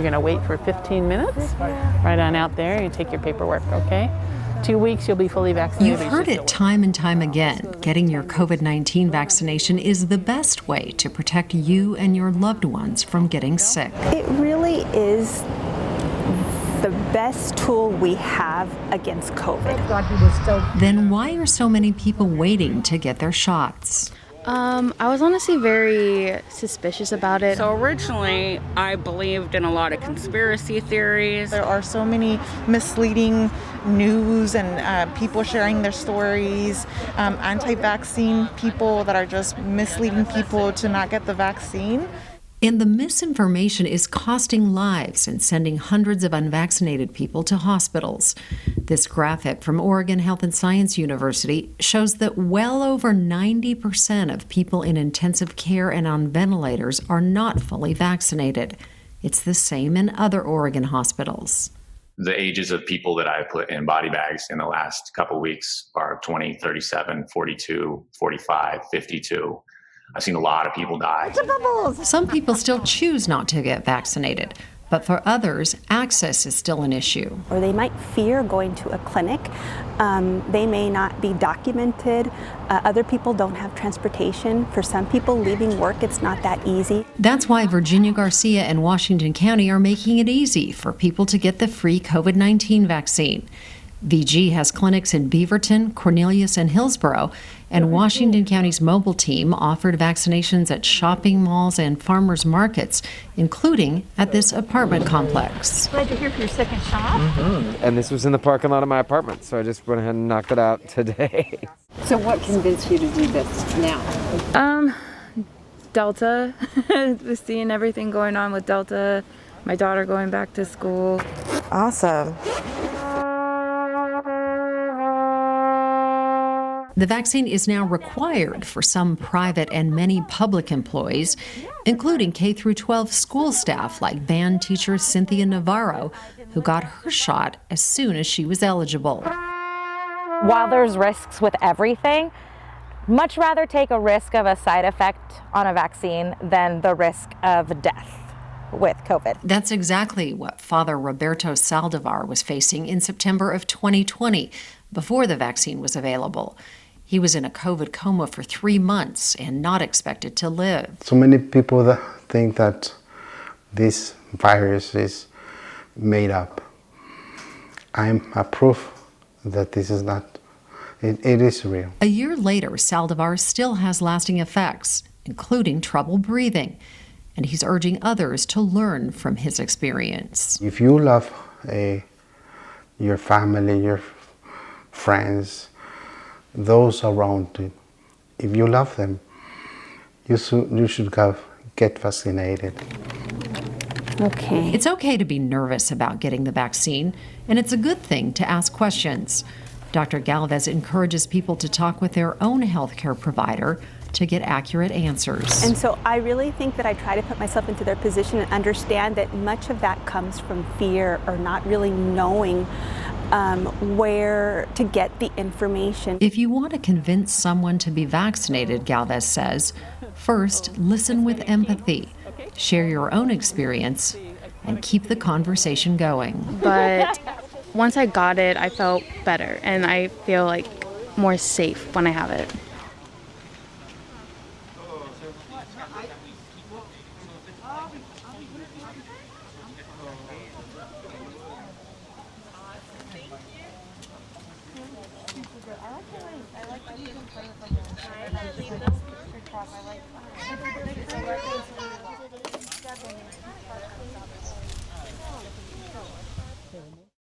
You're going to wait for 15 minutes, right on out there, you take your paperwork, okay? 2 weeks, you'll be fully vaccinated. You've heard it time and time again. Getting your COVID-19 vaccination is the best way to protect you and your loved ones from getting sick. It really is the best tool we have against COVID. Then why are so many people waiting to get their shots? I was honestly very suspicious about it. So originally, I believed in a lot of conspiracy theories. There are so many misleading news and people sharing their stories, anti-vaccine people that are just misleading people to not get the vaccine. And the misinformation is costing lives and sending hundreds of unvaccinated people to hospitals. This graphic from Oregon Health and Science University shows that well over 90% of people in intensive care and on ventilators are not fully vaccinated. It's the same in other Oregon hospitals. The ages of people that I put in body bags in the last couple of weeks are 20, 37, 42, 45, 52. I've seen a lot of people die. Some people still choose not to get vaccinated, but for others, access is still an issue. Or they might fear going to a clinic. They may not be documented. Other people don't have transportation. For some people, leaving work, it's not that easy. That's why Virginia Garcia and Washington County are making it easy for people to get the free COVID-19 vaccine. VG has clinics in Beaverton, Cornelius, and Hillsborough, and Washington County's mobile team offered vaccinations at shopping malls and farmers markets, including at this apartment complex. Glad you're here for your second shot. And this was in the parking lot of my apartment, so I just went ahead and knocked it out today. So what convinced you to do this now? Delta, seeing everything going on with Delta, my daughter going back to school. Awesome. The vaccine is now required for some private and many public employees, including K-12 school staff like band teacher Cynthia Navarro, who got her shot as soon as she was eligible. While there's risks with everything, much rather take a risk of a side effect on a vaccine than the risk of death with COVID. That's exactly what Father Roberto Saldivar was facing in September of 2020, before the vaccine was available. He was in a COVID coma for 3 months and not expected to live. So many people that think that this virus is made up. I'm a proof that this is not, it is real. A year later, Saldivar still has lasting effects, including trouble breathing, and he's urging others to learn from his experience. If you love your family, your friends, those around you, if you love them, you should get vaccinated. Okay. It's okay to be nervous about getting the vaccine, and it's a good thing to ask questions. Dr. Galvez encourages people to talk with their own healthcare provider to get accurate answers. And so I really think that I try to put myself into their position and understand that much of that comes from fear or not really knowing where to get the information. If you want to convince someone to be vaccinated, Galvez says, first listen with empathy, share your own experience, and keep the conversation going. But once I got it, I felt better, and I feel like more safe when I have it. I like